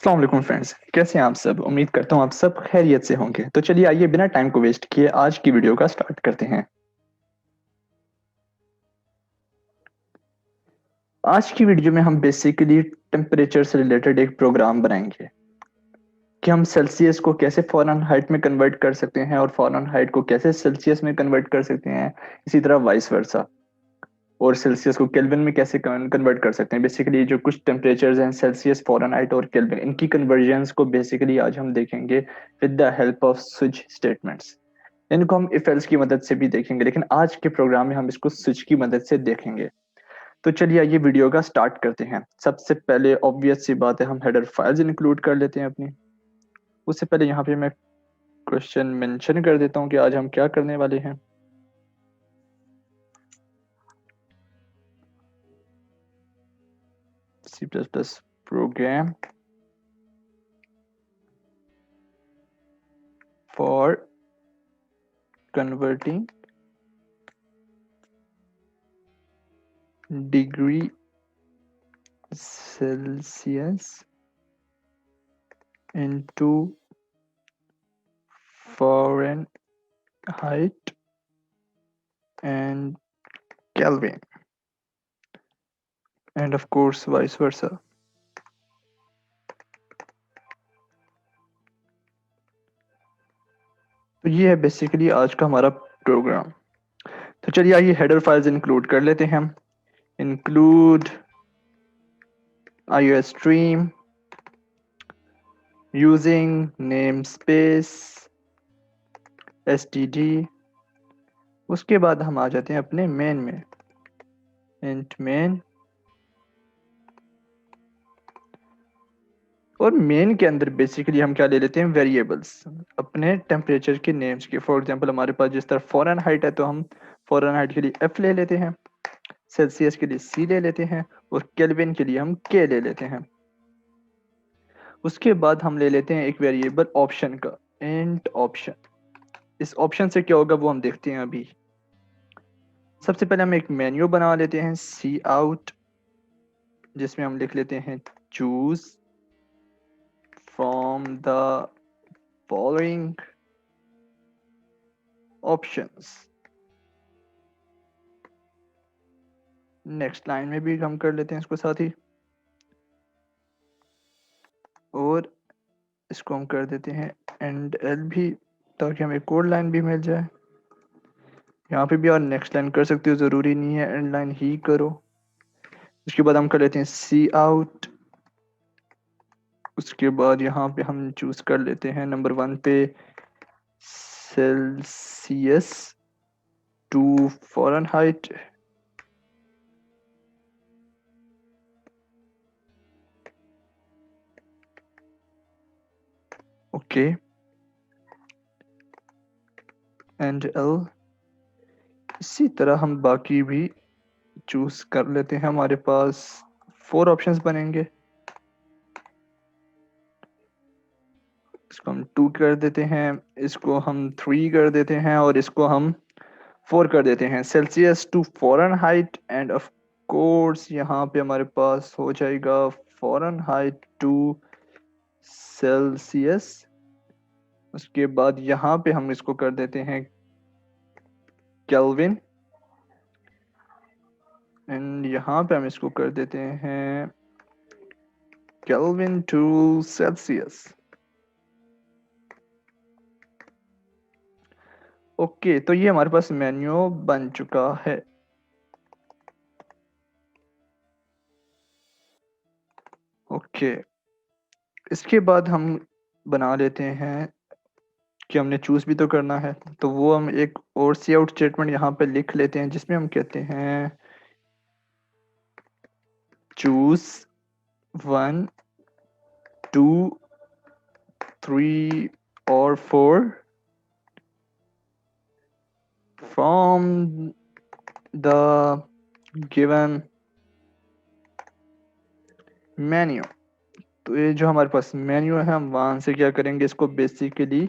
अस्सलाम वालेकुम फ्रेंड्स, कैसे हैं आप सब। उम्मीद करता हूँ आप सब खैरियत से होंगे। तो चलिए आइए बिना टाइम को वेस्ट किए आज की वीडियो का स्टार्ट करते हैं। आज की वीडियो में हम बेसिकली टेम्परेचर से रिलेटेड एक प्रोग्राम बनाएंगे कि हम सेल्सियस को कैसे फ़ारेनहाइट में कन्वर्ट कर सकते हैं और फ़ारेनहाइट को कैसे सेल्सियस में कन्वर्ट कर सकते हैं। इसी तरह वाइस वर्सा, और सेल्सियस को केल्विन में कैसे कन्वर्ट कर सकते हैं। बेसिकली जो कुछ टेम्परेचर्स हैं सेल्सियस, फ़ारेनहाइट और केल्विन, इनकी कन्वर्जन्स को बेसिकली आज हम देखेंगे with the help off switch statements. इनको हम इफ एल्स की मदद से भी देखेंगे, लेकिन आज के प्रोग्राम में हम इसको स्विच की मदद से देखेंगे। तो चलिए ये वीडियो का स्टार्ट करते हैं। सबसे पहले ऑब्वियस सी बात है, हम हेडर फाइल्स इंक्लूड कर लेते हैं अपनी। उससे पहले यहाँ पे मैं क्वेश्चन मेंशन कर देता हूँ कि आज हम क्या करने वाले हैं। C plus plus program for converting degree Celsius into Fahrenheit and Kelvin, and of course vice versa. तो ये है बेसिकली आज का हमारा प्रोग्राम। तो चलिए आइए हेडर फाइल्स इंक्लूड कर लेते हैं हम। Include IO stream using namespace std। उसके बाद हम आ जाते हैं अपने मेन में, int main। और मेन के अंदर बेसिकली हम क्या ले लेते हैं, वेरिएबल्स अपने टेम्परेचर के नेम्स के। फॉर एग्जांपल हमारे पास जिस तरह फ़ारेनहाइट है तो हम फ़ारेनहाइट के लिए F ले लेते हैं, सेल्सियस के लिए C ले लेते हैं, और केल्विन के लिए हम K ले लेते हैं। उसके बाद हम ले लेते हैं एक वेरिएबल ऑप्शन का, इंट ऑप्शन। इस ऑप्शन से क्या होगा वो हम देखते हैं अभी। सबसे पहले हम एक मेन्यू बना लेते हैं सी आउट, जिसमें हम लिख लेते हैं choose from the following options. Next line में भी हम कर लेते हैं इसको साथ ही, और इसको हम कर देते हैं एंड एल भी, ताकि हमें कोड लाइन भी मिल जाए। यहाँ पे भी और नेक्स्ट लाइन कर सकते हो, ज़रूरी नहीं है एंड लाइन ही करो। उसके बाद हम कर लेते हैं सी आउट। उसके बाद यहाँ पे हम चूज कर लेते हैं नंबर 1 पे Celsius to Fahrenheit. Okay, endl. इसी तरह हम बाकी भी चूज कर लेते हैं। हमारे पास 4 ऑप्शंस बनेंगे। इसको हम 2 कर देते हैं, इसको हम 3 कर देते हैं, और इसको हम 4 कर देते हैं। Celsius to Fahrenheit, and of course यहाँ पे हमारे पास हो जाएगा फ़ारेनहाइट टू सेल्सियस। उसके बाद यहाँ पे हम इसको कर देते हैं केल्विन, एंड यहाँ पे हम इसको कर देते हैं केल्विन टू सेल्सियस। ओके, तो ये हमारे पास मेन्यू बन चुका है। ओके, इसके बाद हम बना लेते हैं कि हमने चूज भी तो करना है, तो वो हम एक और सी आउट स्टेटमेंट यहाँ पे लिख लेते हैं, जिसमें हम कहते हैं चूज 1 2 3 और 4 फ्रॉम द गिवन मेन्यू। तो ये जो हमारे पास मेन्यू है, हम वहां से क्या करेंगे, इसको बेसिकली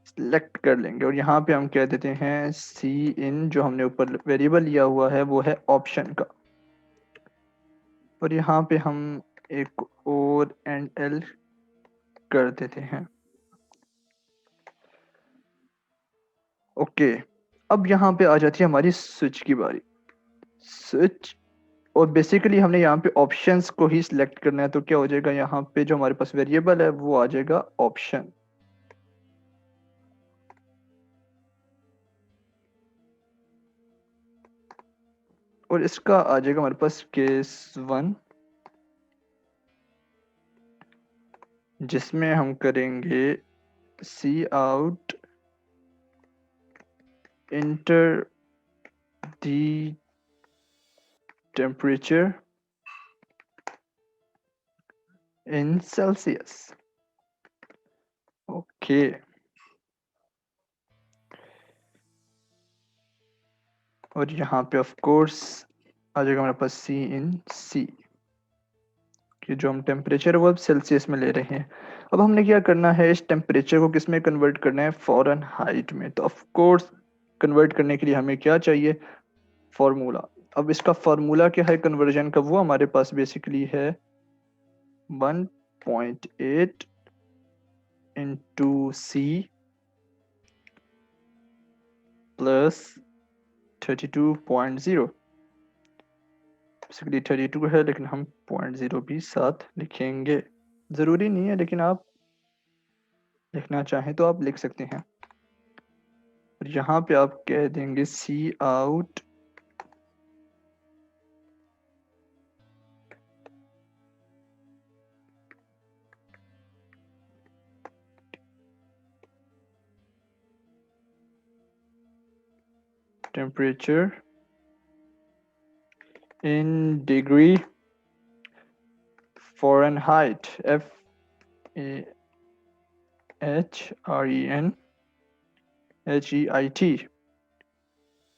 सिलेक्ट कर लेंगे, और यहाँ पे हम कह देते हैं सी इन, जो हमने ऊपर वेरिएबल लिया हुआ है वो है ऑप्शन का। और यहाँ पे हम एक और एंड एल कर देते हैं। ओके, अब यहाँ पे आ जाती है हमारी स्विच की बारी। स्विच, और बेसिकली हमने यहाँ पे ऑप्शंस को ही सिलेक्ट करना है, तो क्या हो जाएगा, यहाँ पे जो हमारे पास वेरिएबल है वो आ जाएगा ऑप्शन। और इसका आ जाएगा हमारे पास केस 1, जिसमें हम करेंगे cout enter the temperature in Celsius. Okay, और यहाँ पे ऑफ कोर्स आ जाएगा हमारे पास सी इन सी, कि जो हम टेम्परेचर है वो अब सेल्सियस में ले रहे हैं। अब हमने क्या करना है, इस टेम्परेचर को किस में कन्वर्ट करना है, फ़ारेनहाइट में। तो ऑफ कोर्स कन्वर्ट करने के लिए हमें क्या चाहिए, फॉर्मूला। अब इसका फॉर्मूला क्या है कन्वर्जन का, वो हमारे पास बेसिकली है 1.8 इंटू सी प्लस 32.0। बेसिकली 32 है, लेकिन हम 0.0 भी साथ लिखेंगे। ज़रूरी नहीं है, लेकिन आप लिखना चाहें तो आप लिख सकते हैं। और यहाँ पे आप कह देंगे cout temperature in degree Fahrenheit, FAHRENHEIT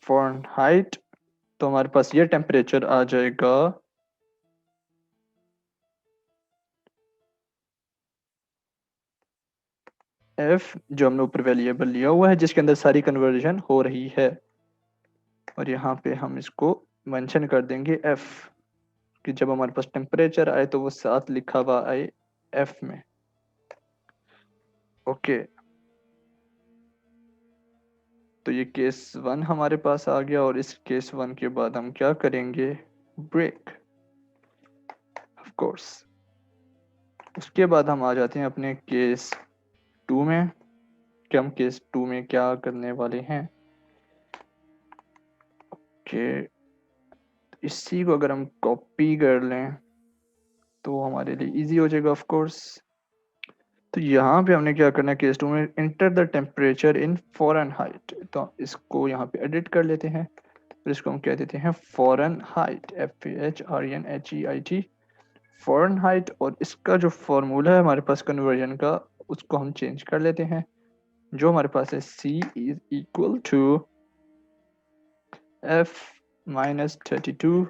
Fahrenheit. तो हमारे पास ये टेम्परेचर आ जाएगा F, जो हमने ऊपर वेरिएबल लिया हुआ है जिसके अंदर सारी कन्वर्जन हो रही है। और यहाँ पे हम इसको मेंशन कर देंगे F, कि जब हमारे पास टेम्परेचर आए तो वो साथ लिखा हुआ आए F में। ओके, तो ये केस 1 हमारे पास आ गया, और इस केस 1 के बाद हम क्या करेंगे, ब्रेक ऑफ कोर्स। उसके बाद हम आ जाते हैं अपने केस 2 में, कि हम केस 2 में क्या करने वाले हैं। कि इसी को अगर हम कॉपी कर लें तो हमारे लिए इजी हो जाएगा ऑफ कोर्स। तो यहाँ पे हमने क्या करना है, केस 2 में inter the temperature in Fahrenheit. तो इसको यहाँ पे एडिट कर लेते हैं, फिर इसको हम कह देते हैं फ़ारेनहाइट, FAHRENHEIT फ़ारेनहाइट। और इसका जो फॉर्मूला है हमारे पास कन्वर्जन का, उसको हम चेंज कर लेते हैं, जो हमारे पास है C is equal to F minus 32,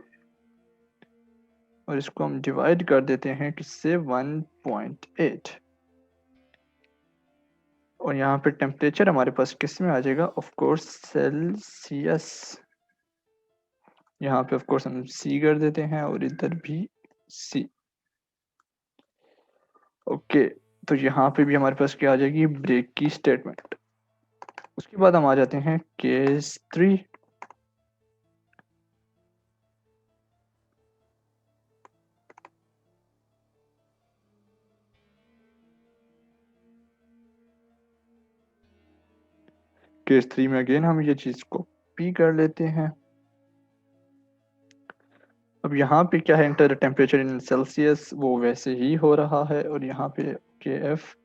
और इसको हम डिवाइड कर देते हैं किससे, 1.8। और यहाँ पे टेम्परेचर हमारे पास किस में आ जाएगा, ऑफ कोर्स सेल्सियस। यहाँ पे ऑफ कोर्स हम C कर देते हैं, और इधर भी C। ओके, तो यहाँ पे भी हमारे पास क्या आ जाएगी, ब्रेक की स्टेटमेंट। उसके बाद हम आ जाते हैं केस 3। केस 3 में अगेन हम ये चीज कॉपी कर लेते हैं। अब यहाँ पे क्या है, इंटर टेम्परेचर इन सेल्सियस, वो वैसे ही हो रहा है। और यहाँ पे के एफ,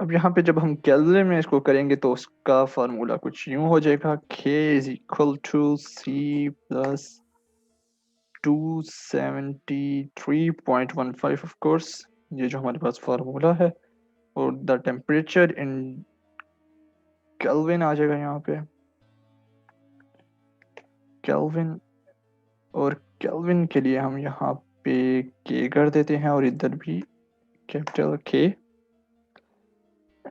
अब यहाँ पे जब हम केल्विन में इसको करेंगे तो उसका फार्मूला कुछ यूं हो जाएगा, K is equal to C plus 273.15 of course, ये जो हमारे पास फार्मूला है। और द टेम्परेचर इन केल्विन आ जाएगा यहाँ पे, केल्विन। और केल्विन के लिए हम यहाँ पे K कर देते हैं, और इधर भी capital K।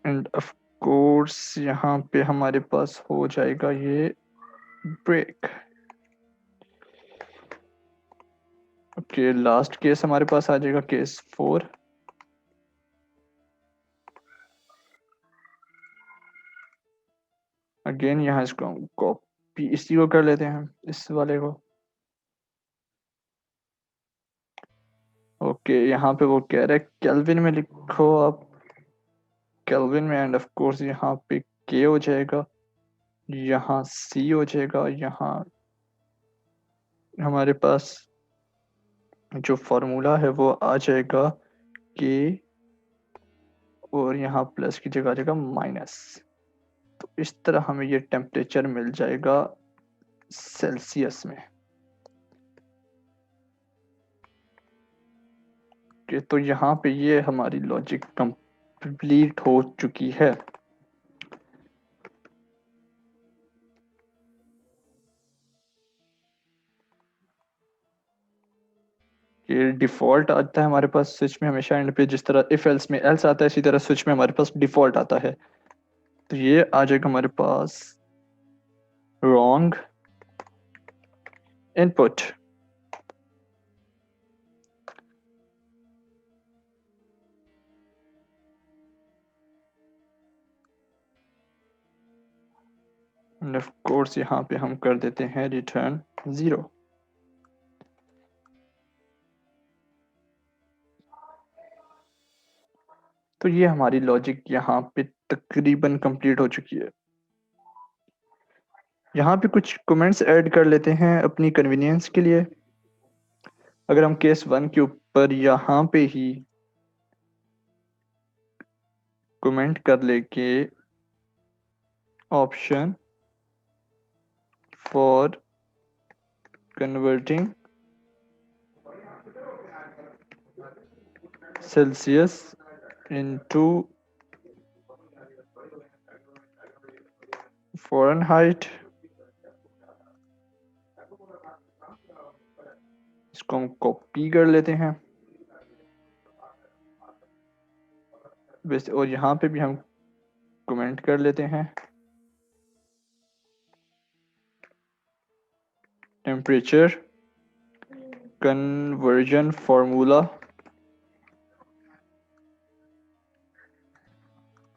And of course यहाँ पे हमारे पास हो जाएगा ये ब्रेक। ओके, लास्ट केस हमारे पास आ जाएगा केस 4। अगेन यहाँ इसको हम कॉपी इसी को कर लेते हैं, इस वाले को। ओके, यहाँ पे वो कह रहा है केल्विन में लिखो आप, केल्विन में, एंड ऑफ कोर्स यहाँ पे के हो जाएगा, यहाँ सी हो जाएगा, यहाँ हमारे पास जो फॉर्मूला है वो आ जाएगा के, और यहाँ प्लस की जगह आ जाएगा माइनस। तो इस तरह हमें ये टेम्परेचर मिल जाएगा सेल्सियस में। कि तो यहाँ पे ये हमारी लॉजिक कंप्लीट हो चुकी है। ये डिफॉल्ट आता है हमारे पास स्विच में हमेशा एंड पे, जिस तरह इफ एल्स में एल्स आता है इसी तरह स्विच में हमारे पास डिफॉल्ट आता है। तो ये आ जाएगा हमारे पास wrong input. And of course यहाँ पे हम कर देते हैं रिटर्न 0। तो ये हमारी लॉजिक यहाँ पे तकरीबन कंप्लीट हो चुकी है। यहाँ पे कुछ कमेंट्स ऐड कर लेते हैं अपनी कन्वीनियंस के लिए। अगर हम केस 1 के ऊपर यहाँ पे ही कमेंट कर ले के option for converting Celsius into Fahrenheit, इसको हम कॉपी कर लेते हैं वैसे, और यहाँ पे भी हम कमेंट कर लेते हैं टेम्परेचर कन्वर्जन फार्मूला।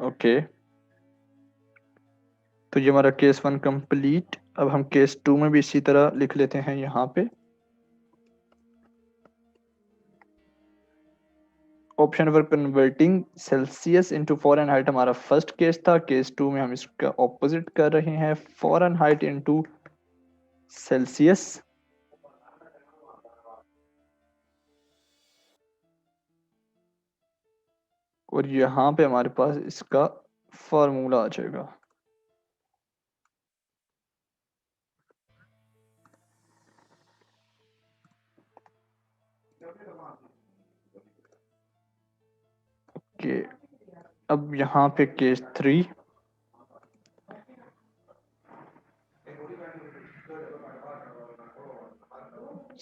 ओके, तो ये हमारा केस 1 कंप्लीट। अब हम केस 2 में भी इसी तरह लिख लेते हैं यहाँ पे option for converting Celsius into Fahrenheit हमारा फर्स्ट केस था। केस 2 में हम इसका ऑपोजिट कर रहे हैं, फ़ारेनहाइट इनटू सेल्सियस। और यहाँ पे हमारे पास इसका फार्मूला आ जाएगा। ओके, अब यहाँ पे case 3,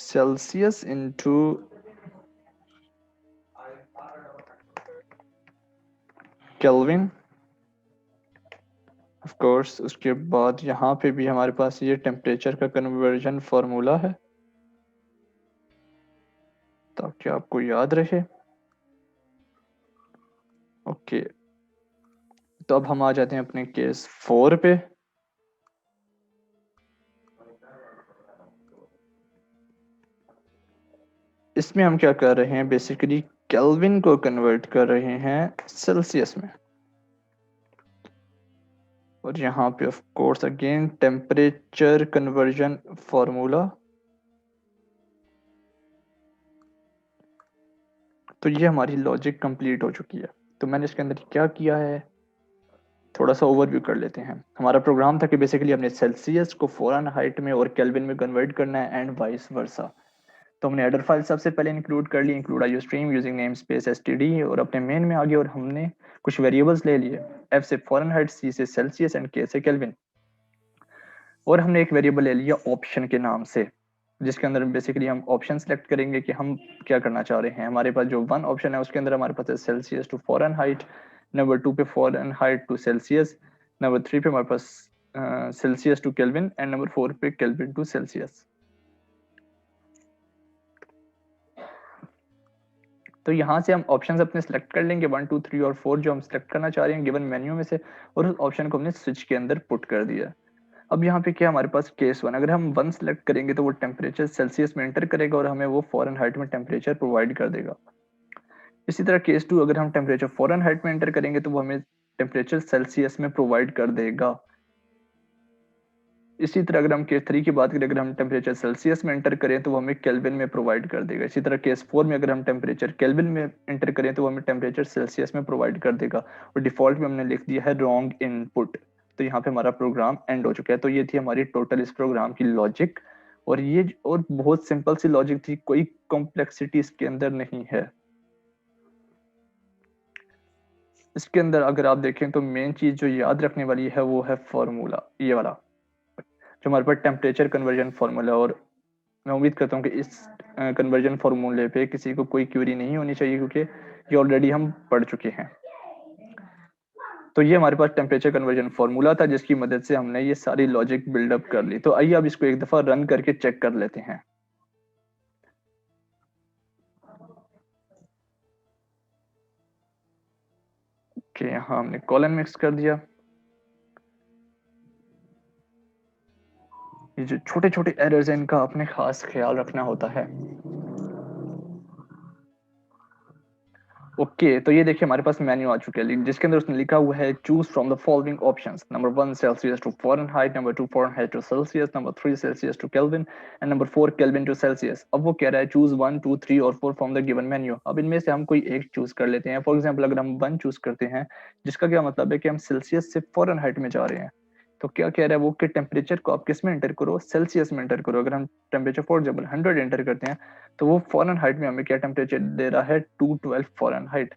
Celsius into kelvin. Of course उसके बाद यहाँ पे भी हमारे पास ये टेम्परेचर का कन्वर्जन फार्मूला है, ताकि आपको याद रहे। ओके, तो अब हम आ जाते हैं अपने केस 4 पे। इसमें हम क्या कर रहे हैं, बेसिकली केल्विन को कन्वर्ट कर रहे हैं सेल्सियस में। और यहाँ पे of course again temperature conversion formula. तो ये हमारी लॉजिक कंप्लीट हो चुकी है। तो मैंने इसके अंदर क्या किया है, थोड़ा सा ओवरव्यू कर लेते हैं। हमारा प्रोग्राम था कि बेसिकली हमने सेल्सियस को फ़ारेनहाइट में और केल्विन में कन्वर्ट करना है एंड वाइस वर्सा। तो हमने हेडर फाइल सबसे पहले इंक्लूड कर ली, include iostream using namespace std, और अपने मेन में आ गए और हमने कुछ वेरिएबल्स ले लिए, एफ से फ़ारेनहाइट, सी से सेल्सियस एंड के से केल्विन। और हमने एक वेरिएबल ले लिया ऑप्शन के नाम से, जिसके अंदर बेसिकली हम ऑप्शन सेलेक्ट करेंगे कि हम क्या करना चाह रहे हैं। हमारे पास जो 1 ऑप्शन है उसके अंदर हमारे पास है सेल्सियस टू फ़ारेनहाइट, नंबर 2 पे फ़ारेनहाइट टू सेल्सियस, नंबर 3 पे हमारे पास Celsius to Kelvin, and number 4 पे केल्विन टू सेल्सियस। तो यहाँ से हम ऑप्शंस अपने सेलेक्ट कर लेंगे 1 2 3 और 4 जो हम सेलेक्ट करना चाह रहे हैं गिवन मेन्यू में से, और उस ऑप्शन को हमने स्विच के अंदर पुट कर दिया। अब यहाँ पे क्या हमारे पास केस 1, अगर हम 1 सेलेक्ट करेंगे तो वो टेम्परेचर सेल्सियस में एंटर करेगा और हमें वो फ़ारेनहाइट में टेम्परेचर प्रोवाइड कर देगा। इसी तरह केस 2, अगर हम टेम्परेचर फ़ारेनहाइट में एंटर करेंगे तो वो हमें टेम्परेचर सेल्सियस में प्रोवाइड कर देगा। इसी तरह अगर हम केस 3 की बात करें, अगर हम टेम्परेचर सेल्सियस में एंटर करें तो वो हमें केल्विन में प्रोवाइड कर देगा। इसी तरह केस 4 में अगर हम टेम्परेचर केल्विन में एंटर करें तो वो हमें टेम्परेचर सेल्सियस में प्रोवाइड कर देगा। और डिफॉल्ट में हमने लिख दिया है रॉन्ग इनपुट, तो यहाँ पे हमारा प्रोग्राम एंड हो चुका है। तो ये थी हमारी टोटल इस प्रोग्राम की लॉजिक, और बहुत सिंपल सी लॉजिक थी, कोई कॉम्प्लेक्सिटी इसके अंदर नहीं है। इसके अंदर अगर आप देखें तो मेन चीज जो याद रखने वाली है वो है फॉर्मूला, ये वाला जो हमारे पास टेम्परेचर कन्वर्जन फॉर्मूला। और मैं उम्मीद करता हूँ कि इस कन्वर्जन फॉर्मूले पे किसी को कोई क्वेरी नहीं होनी चाहिए, क्योंकि ये ऑलरेडी हम पढ़ चुके हैं। तो ये हमारे पास टेम्परेचर कन्वर्जन फॉर्मूला था जिसकी मदद से हमने ये सारी लॉजिक बिल्डअप कर ली। तो आइए अब इसको एक दफा रन करके चेक कर लेते हैं। ओके, यहाँ हमने कॉलन मिक्स कर दिया। ये जो छोटे छोटे एरर्स हैं इनका अपने खास ख्याल रखना होता है। ओके, तो ये देखिए हमारे पास मेन्यू आ चुका है जिसके अंदर उसने लिखा हुआ है choose from the following options, number 1 Celsius to Fahrenheit, number 2 Fahrenheit to Celsius, number 3 Celsius to Kelvin and number 4 Kelvin to Celsius. अब वो कह रहा है चूज 1 2 3 और 4 फ्रॉम द गिवन मेन्यू। अब इनमें से हम कोई एक चूज कर लेते हैं। फॉर एग्जांपल अगर हम 1 चूज करते हैं, जिसका क्या मतलब है कि हम सेल्सियस से फ़ारेनहाइट में जा रहे हैं, तो क्या कह रहा है वो कि टेम्परेचर को आप किस में एंटर करो, सेल्सियस में एंटर करो। अगर हम टेम्परेचर फॉर एग्जाम्पल 100 एंटर करते हैं तो वो फ़ारेनहाइट में हमें क्या टेम्परेचर दे रहा है, 212 फ़ारेनहाइट।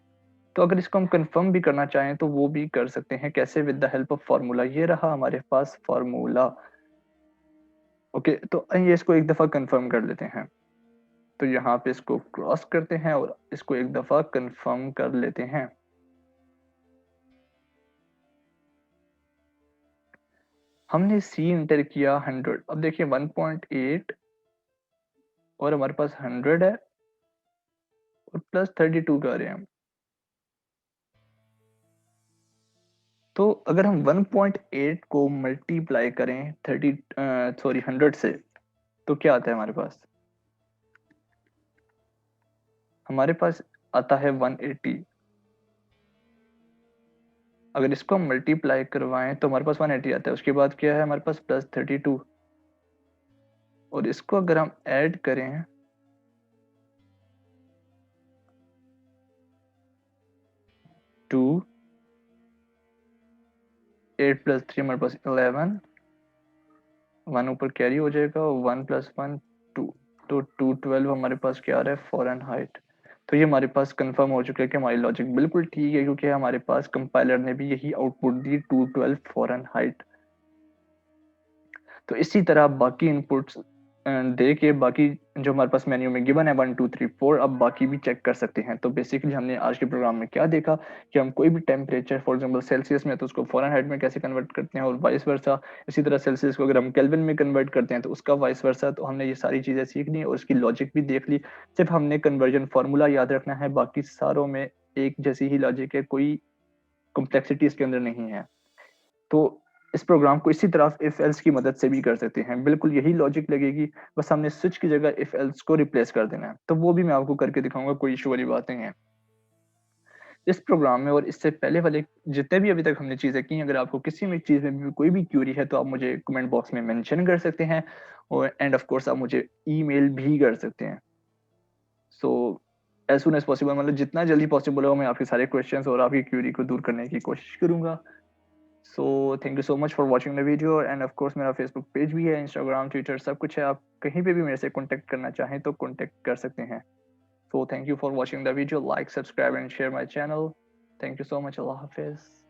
तो अगर इसको हम कंफर्म भी करना चाहें तो वो भी कर सकते हैं। कैसे? With the help of formula. ये रहा हमारे पास फार्मूला। ओके, तो आइए इसको एक दफा कंफर्म कर लेते हैं। तो यहाँ पे इसको क्रॉस करते हैं और इसको एक दफा कंफर्म कर लेते हैं। हमने सी इंटर किया 100। अब देखिए 1.8 और हमारे पास 100 है और प्लस 32 कर रहे हैं हम। तो अगर हम 1.8 को मल्टीप्लाई करें 100 से, तो क्या आता है हमारे पास? हमारे पास आता है 180। अगर इसको हम मल्टीप्लाई करवाएं तो हमारे पास 180 आता है। उसके बाद क्या है हमारे पास? प्लस 32। और इसको अगर हम ऐड करें 2 8 प्लस 3 हमारे पास 11, 1 ऊपर कैरी हो जाएगा, 1 प्लस 1 2, तो 212 हमारे पास क्या आ रहा है? फ़ारेनहाइट। तो ये हमारे पास कंफर्म हो चुका है कि हमारी लॉजिक बिल्कुल ठीक है, क्योंकि हमारे पास कंपाइलर ने भी यही आउटपुट दी, 212 फ़ारेनहाइट। तो इसी तरह बाकी इनपुट्स दे के बाकी जो हमारे पास मेन्यू में गिवन है 1 2 3 4, अब बाकी भी चेक कर सकते हैं। तो बेसिकली हमने आज के प्रोग्राम में क्या देखा कि हम कोई भी टेम्परेचर फॉर एग्जांपल सेल्सियस में तो उसको फ़ारेनहाइट में कैसे कन्वर्ट करते हैं और वाइस वर्सा। इसी तरह सेल्सियस को अगर हम केल्विन में कन्वर्ट करते हैं तो उसका वाइस वर्सा। तो हमने ये सारी चीज़ें सीख ली और उसकी लॉजिक भी देख ली। सिर्फ हमने कन्वर्जन फार्मूला याद रखना है, बाकी सारों में एक जैसी ही लॉजिक है, कोई कॉम्प्लेक्सिटी इसके अंदर नहीं है। तो इस प्रोग्राम को इसी तरह इफ एल्स की मदद से भी कर सकते हैं, बिल्कुल यही लॉजिक लगेगी, बस हमने स्विच की जगह इफ एल्स को रिप्लेस कर देना है। तो वो भी मैं आपको करके दिखाऊंगा, कोई इशू वाली बात नहीं है इस प्रोग्राम में। और इससे पहले वाले जितने भी अभी तक हमने चीज़ें की, अगर आपको किसी भी चीज़ में भी कोई भी क्यूरी है तो आप मुझे कमेंट बॉक्स में मेंशन कर सकते हैं, और एंड ऑफ कोर्स आप मुझे ईमेल भी कर सकते हैं। So as soon as possible, मतलब जितना जल्दी पॉसिबल हो मैं आपके सारे क्वेश्चंस और आपकी क्यूरी को दूर करने की कोशिश करूंगा। सो thank you so much for watching the video. And of course मेरा फेसबुक पेज भी है, इंस्टाग्राम, ट्विटर सब कुछ है। आप कहीं पे भी मेरे से कॉन्टैक्ट करना चाहें तो कॉन्टैक्ट कर सकते हैं। So thank you for watching the video, like, subscribe and share my channel. Thank you so much. अल्लाह हाफिज़।